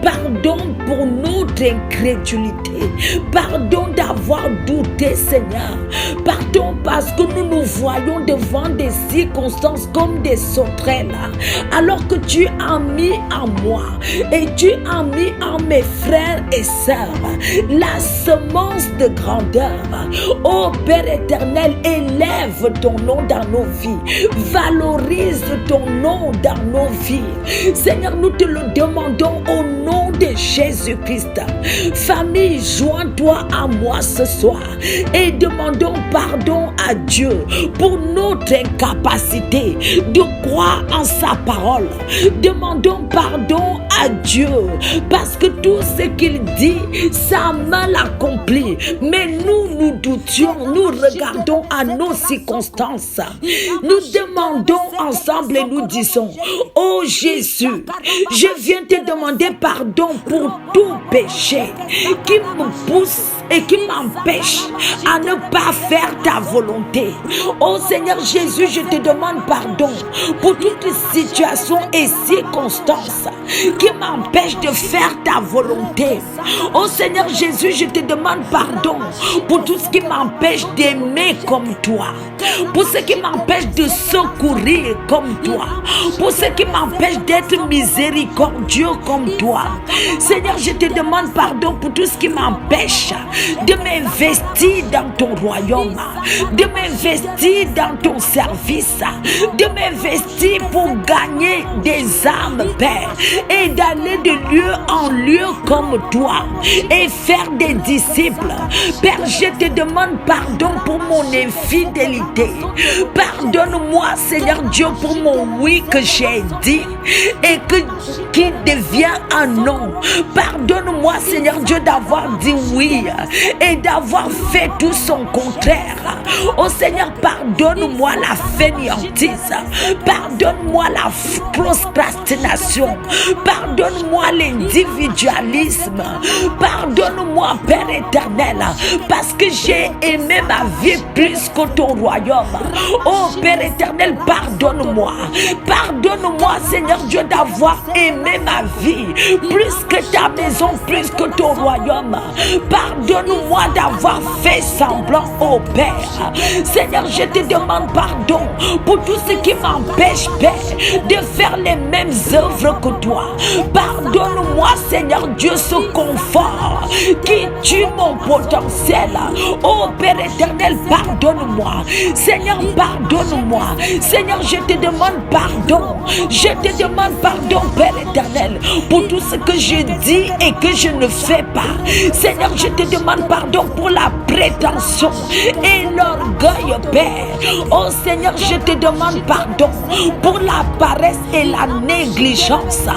Pardon pour notre incrédulité. Pardon d'avoir douté, Seigneur. Pardon parce que nous nous voyons devant des circonstances comme des sauterelles. Alors que tu as mis en moi et tu as mis en mes frères et sœurs la semence de grandeur. Ô Père éternel, élève ton nom dans nos vies. Valorise ton nom dans nos vies. Seigneur, nous te le demandons au nom de Jésus-Christ. Famille, joins-toi à moi ce soir et demandons pardon à Dieu pour notre incapacité de croire en sa parole. Demandons pardon à Dieu parce que tout ce qu'il dit, sa main l'accomplit. Mais nous doutions, nous regardons à nos circonstances. Nous demandons ensemble et nous disons, oh Jésus, je viens te demander pardon pour tout péché qui me pousse et qui m'empêche à ne pas faire ta volonté. Oh Seigneur Jésus, je te demande pardon pour toutes les situations et circonstances qui m'empêchent de faire ta volonté. Oh Seigneur Jésus, je te demande pardon pour tout ce qui m'empêche d'aimer comme toi, pour ce qui m'empêche de secourir comme toi, pour ce qui m'empêche d'être miséricordieux comme toi. Seigneur, je te demande pardon pour tout ce qui m'empêche de m'investir dans ton royaume, de m'investir dans ton service, de m'investir pour gagner des âmes, Père, et d'aller de lieu en lieu comme toi et faire des disciples. Père, je te demande pardon pour mon infidélité. Pardonne-moi, Seigneur Dieu, pour mon oui que j'ai dit et qui devient un non. Pardonne-moi, Seigneur Dieu, d'avoir dit oui et d'avoir fait tout son contraire. Oh Seigneur, pardonne-moi la fainéantise. Pardonne-moi la procrastination. Pardonne-moi l'individualisme. Pardonne-moi, Père éternel, parce que j'ai aimé ma vie plus que ton royaume. Oh Père éternel, pardonne-moi. Pardonne-moi, Seigneur Dieu, d'avoir aimé ma vie plus que ta maison, plus que ton royaume. Pardonne-moi d'avoir fait semblant, oh Père. Seigneur, je te demande pardon pour tout ce qui m'empêche, Père, de faire les mêmes œuvres que toi. Pardonne-moi, Seigneur Dieu, ce confort qui tue mon potentiel. Oh Père éternel, pardonne-moi. Seigneur, pardonne-moi. Seigneur, je te demande pardon. Je te demande pardon, Père éternel, pour tout ce que je dis et que je ne fais pas. Seigneur, je te demande pardon pour la prétention et l'orgueil, Père. Oh Seigneur, je te demande pardon pour la paresse et la négligence.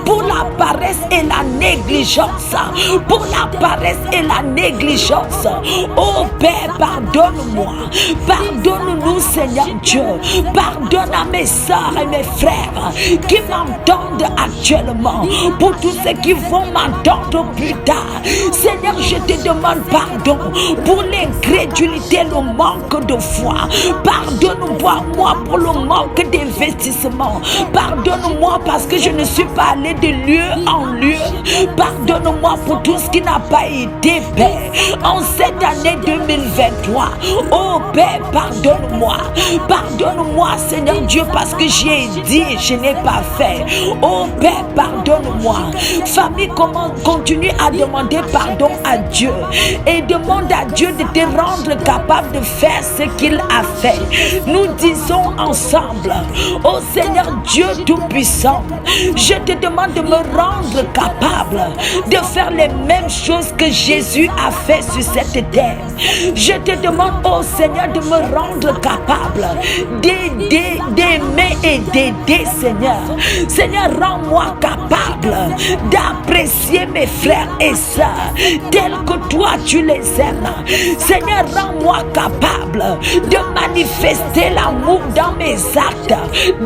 Pour la paresse et la négligence. Pour la paresse et la négligence. Oh Père, pardonne-moi. Pardonne-nous, Seigneur Dieu. Pardonne à mes soeurs et mes frères qui m'entendent actuellement, pour tous ceux qui vont m'entendre plus tard. Seigneur, je te demande pardon pour l'incrédulité, le manque de foi. Pardonne-moi pour le manque d'investissement. Pardonne-moi parce que je ne suis pas allé de lieu en lieu. Pardonne-moi pour tout ce qui n'a pas été, Père, en cette année 2023. Oh Père, pardonne-moi. Pardonne-moi, Seigneur Dieu, parce que j'ai dit et je n'ai pas fait. Oh Père, pardonne-moi. Famille, comment continue à demander pardon à Dieu et demande à Dieu de te rendre capable de faire ce qu'il a fait. Nous disons ensemble, ô Seigneur Dieu Tout-Puissant, je te demande de me rendre capable de faire les mêmes choses que Jésus a fait sur cette terre. Je te demande, ô Seigneur, de me rendre capable d'aider, d'aimer et d'aider, Seigneur. Seigneur, rends-moi capable d'apprécier mes frères et sœurs tels que toi tu les aimes. Seigneur, rends-moi capable de manifester l'amour dans mes actes,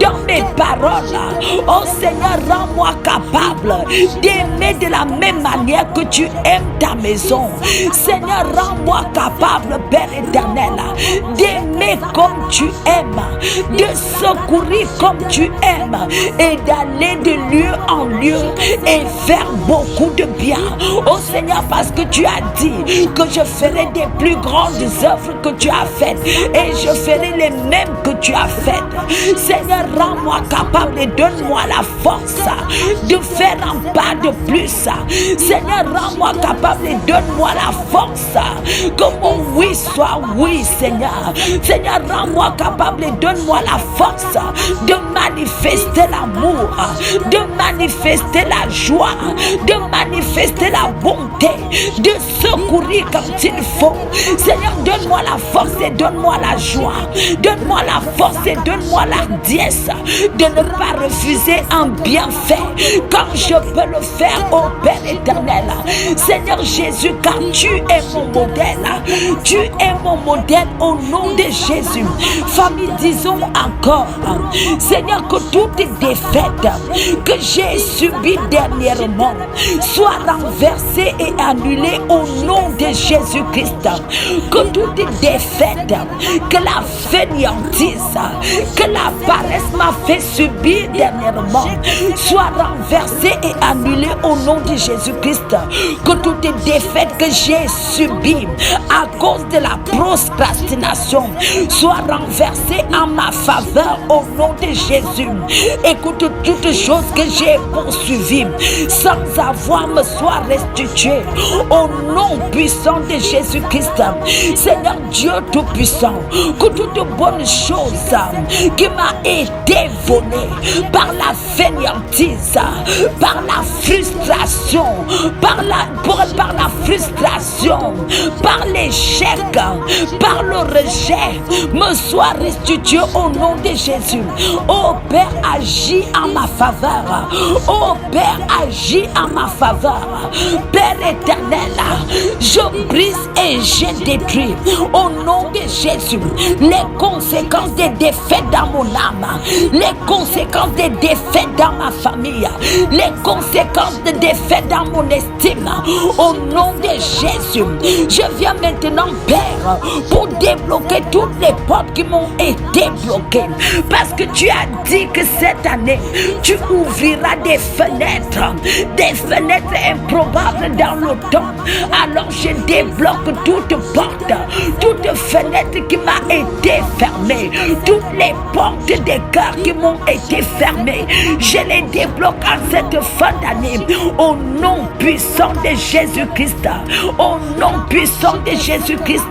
dans mes paroles. Oh Seigneur, rends-moi capable d'aimer de la même manière que tu aimes ta maison. Seigneur, rends-moi capable, Père éternel, d'aimer comme tu aimes, de secourir comme tu aimes et d'aller de lieu en lieu et faire beaucoup de bien. Oh Seigneur, parce que tu as dit que je ferai des plus grandes œuvres que tu as faites et je ferai les mêmes que tu as faites. Seigneur, rends-moi capable et donne-moi la force de faire un pas de plus. Seigneur, rends-moi capable et donne-moi la force que mon oui soit oui, Seigneur. Seigneur, rends-moi capable et donne-moi la force de manifester l'amour, de manifester la joie, de manifester la bonté, de secourir quand il faut. Seigneur, donne-moi la force et donne-moi la joie. Donne-moi la force et donne-moi l'ardiesse de ne pas refuser un bienfait quand je peux le faire, ô Père éternel. Seigneur Jésus, car tu es mon modèle. Tu es mon modèle au nom de Jésus. Famille, disons encore, Seigneur, que toute défaite que j'ai subie dernièrement soit renversée et annulée au nom de Jésus-Christ. Que toute défaite, que la fainéantise, que la paresse m'a fait subir dernièrement soit renversée et annulée au nom de Jésus-Christ. Que toute défaite que j'ai subie à cause de la procrastination soit renversée en ma faveur au nom de Jésus. Écoute, toutes choses que j'ai poursuivies sans avoir me soit restituées au nom puissant de Jésus-Christ. Seigneur Dieu Tout-Puissant, que toute bonne chose qui m'a été volée par la fainéantise, par la frustration, par la frustration, par l'échec, par le rejet, me soit restitué au nom de Jésus. Oh Père, agis en ma faveur. Oh Père, agis en ma faveur. Père éternel, je brise et je détruis au nom de Jésus les conséquences des défaites dans mon âme, les conséquences des défaites dans ma famille, les conséquences des défaites dans mon estime. Au nom de Jésus, je viens maintenant, Père, pour débloquer toutes les portes qui m'ont été bloquées. Parce que tu as dit que cette année, tu ouvriras des fenêtres improbables dans le temps. Alors je débloque toute porte, toute fenêtre qui m'a été fermée, toutes les portes des cœurs qui m'ont été fermées. Je les débloque en cette fin d'année au nom puissant de Jésus-Christ. Au nom puissant de Jésus-Christ.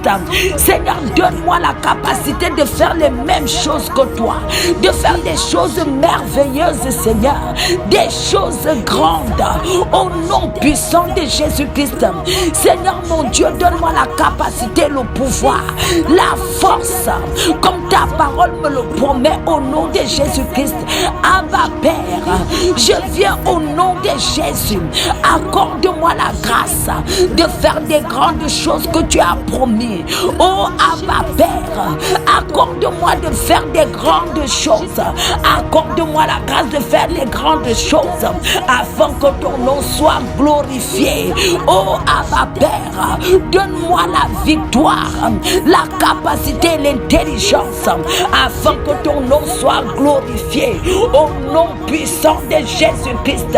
Seigneur, donne-moi la capacité de faire les mêmes choses que toi, de faire des choses merveilleuses, Seigneur, des choses grandes au nom puissant de Jésus-Christ. Seigneur mon Dieu, donne-moi la capacité, le pouvoir, la force, comme ta parole me le promet au nom de Jésus-Christ. Abba Père, je viens au nom de Jésus. Accorde-moi la grâce de faire des grandes choses que tu as promis. Oh Abba Père, accorde-moi de faire des grandes choses. Accorde-moi la grâce de faire des grandes choses afin que ton nom soit glorifié. Oh Abba Père, donne-moi la victoire, la capacité et l'intelligence afin que ton nom soit glorifié. Au nom puissant de Jésus-Christ.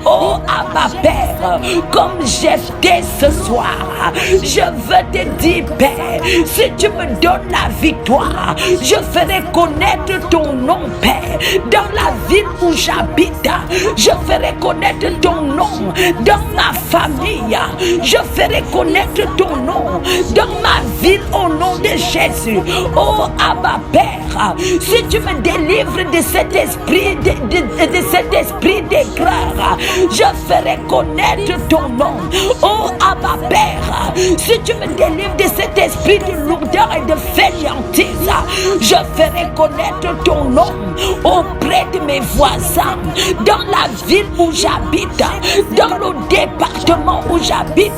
Oh Abba Père, comme j'ai fait ce soir, je veux te dire, Père, si tu me donnes la victoire, je ferai connaître ton nom, Père, dans la ville où j'habite. Je ferai connaître ton nom dans ma famille. Je ferai connaître ton nom dans ma ville au nom de Jésus. Oh Abba Père, si tu me délivres de cet esprit de cet esprit d'aigreur, je ferai connaître ton nom. Oh Abba Père, si tu me délivres de cet esprit de lourdeur et de fainéantise, je ferai connaître ton nom auprès de mes voisins, dans la ville où j'habite, dans le département où j'habite,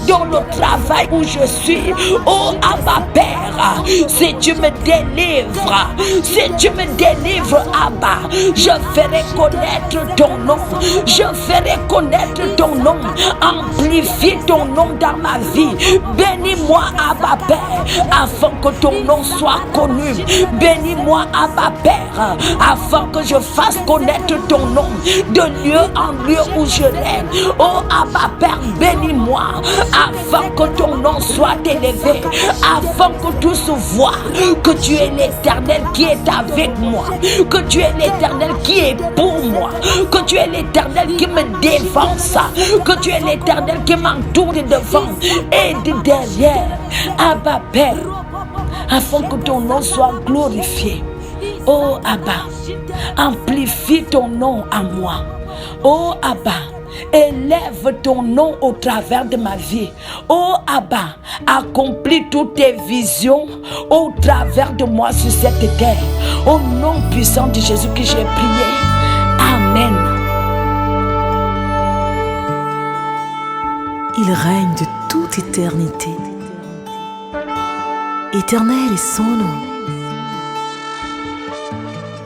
dans le travail où je suis. Oh Abba Père, si tu me délivres, Abba, je ferai connaître ton nom, je ferai connaître ton nom, amplifie ton nom dans ma vie. Bénis-moi Abba Père, afin que ton nom soit connu. Bénis-moi Abba Père, afin que je fasse connaître ton nom de lieu en lieu où je règne. Oh Abba Père, bénis-moi afin que ton nom soit élevé, afin que tous voient que tu es l'Éternel qui est avec moi, que tu es l'Éternel qui est pour moi, que tu es l'Éternel qui me défense, que tu es l'Éternel qui m'entoure de devant et de derrière. Abba Père, afin que ton nom soit glorifié. Oh Abba, amplifie ton nom à moi. Oh Abba, élève ton nom au travers de ma vie. Oh Abba, accomplis toutes tes visions au travers de moi sur cette terre. Au nom puissant de Jésus que j'ai prié. Amen. Il règne de toute éternité. Éternel est son nom.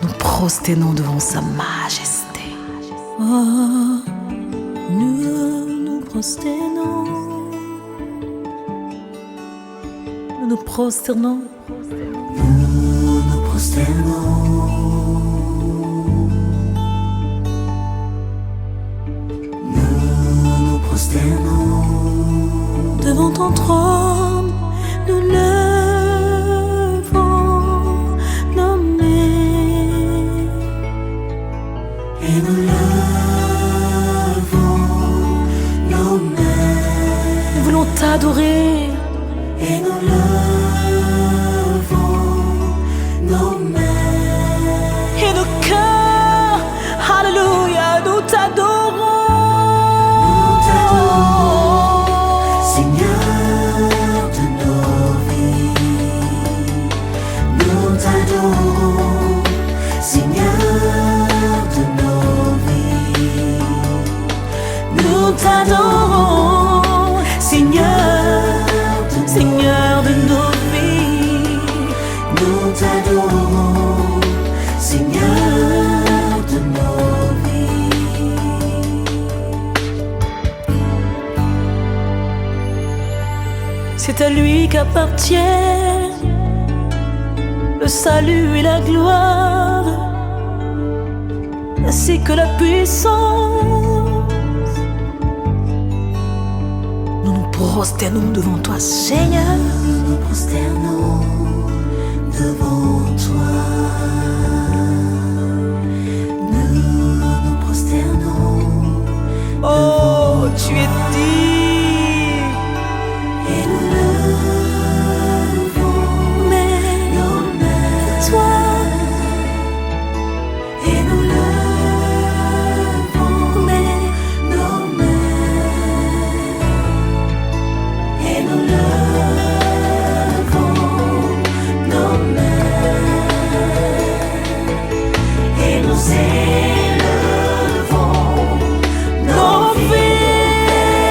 Nous prosternons devant sa majesté. Oh, nous nous prosternons. Nous nous prosternons. Nous nous prosternons. Nous nous prosternons. Devant ton trône, nous levons nos mains. Et nous levons nos mains. Nous voulons t'adorer. Et nous levons nos mains. Et nos cœurs, alléluia, nous t'adorons. Nous t'adorons, Seigneur de nos vies. Nous t'adorons, Seigneur de nos vies. Nous t'adorons, Seigneur de nos vies. Nous t'adorons, Seigneur de nos vies. C'est à lui qu'appartient le salut et la gloire, ainsi que la puissance. Nous nous prosternons devant toi, Seigneur. Nous nous prosternons devant toi. Nous nous prosternons. Oh, tu es digne. Et nous levons nos mains. Toi, Et nous levons nos mains. Et nous levons nos mains. Et nous élevons nos vies.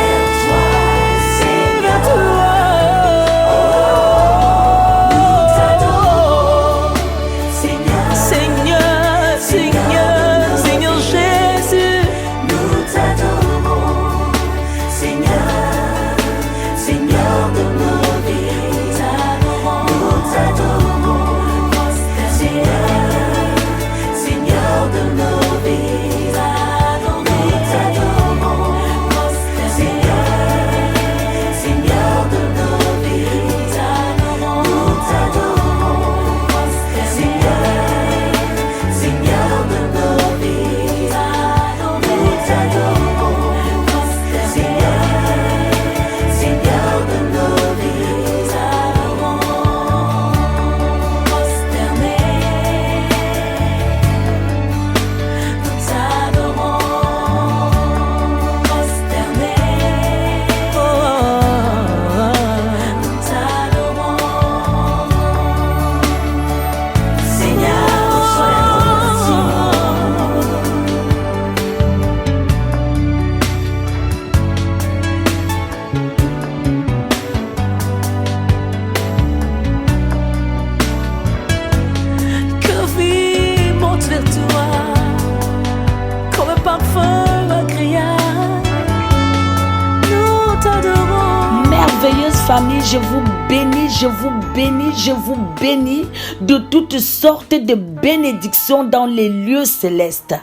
Famille, je vous bénis, je vous bénis, je vous bénis de toutes sortes de bénédictions dans les lieux célestes.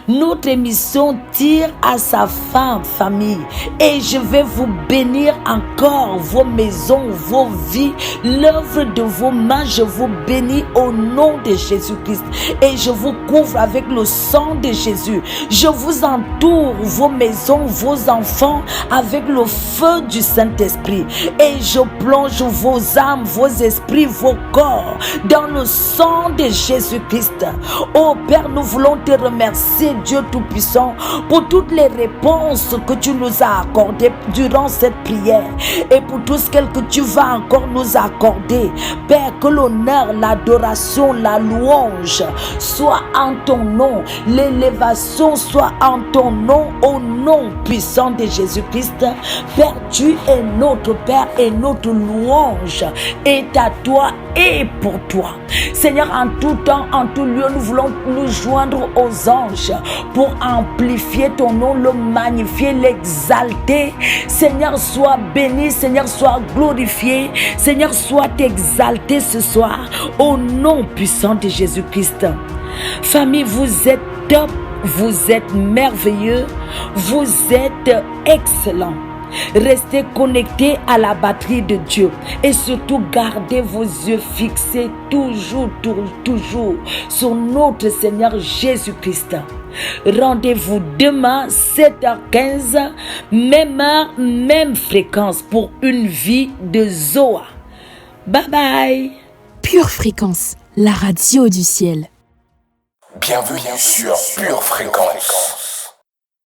Notre émission tire à sa fin, famille, et je vais vous bénir encore, vos maisons, vos vies, l'œuvre de vos mains. Je vous bénis au nom de Jésus-Christ et je vous couvre avec le sang de Jésus. Je vous entoure, vos maisons, vos enfants, avec le feu du Saint-Esprit. Et je plonge vos âmes, vos esprits, vos corps dans le sang de Jésus-Christ. Oh Père, nous voulons te remercier, Dieu Tout-Puissant, pour toutes les réponses que tu nous as accordées durant cette prière et pour tout ce que tu vas encore nous accorder. Père, que l'honneur, l'adoration, la louange soit en ton nom, l'élévation soit en ton nom, au nom puissant de Jésus-Christ. Père, tu es notre Père et notre louange est à toi et pour toi. Seigneur, en tout temps, en tout lieu, nous voulons nous joindre aux anges pour amplifier ton nom, le magnifier, l'exalter. Seigneur, sois béni, Seigneur, sois glorifié, Seigneur, sois exalté ce soir au nom puissant de Jésus-Christ. Famille, vous êtes top, vous êtes merveilleux, vous êtes excellent. Restez connectés à la batterie de Dieu et surtout gardez vos yeux fixés toujours sur notre Seigneur Jésus-Christ. Rendez-vous demain 7h15, même heure, même fréquence pour une vie de Zoa. Bye bye. Pure Fréquence, la radio du ciel. Bienvenue sur Pure Fréquence.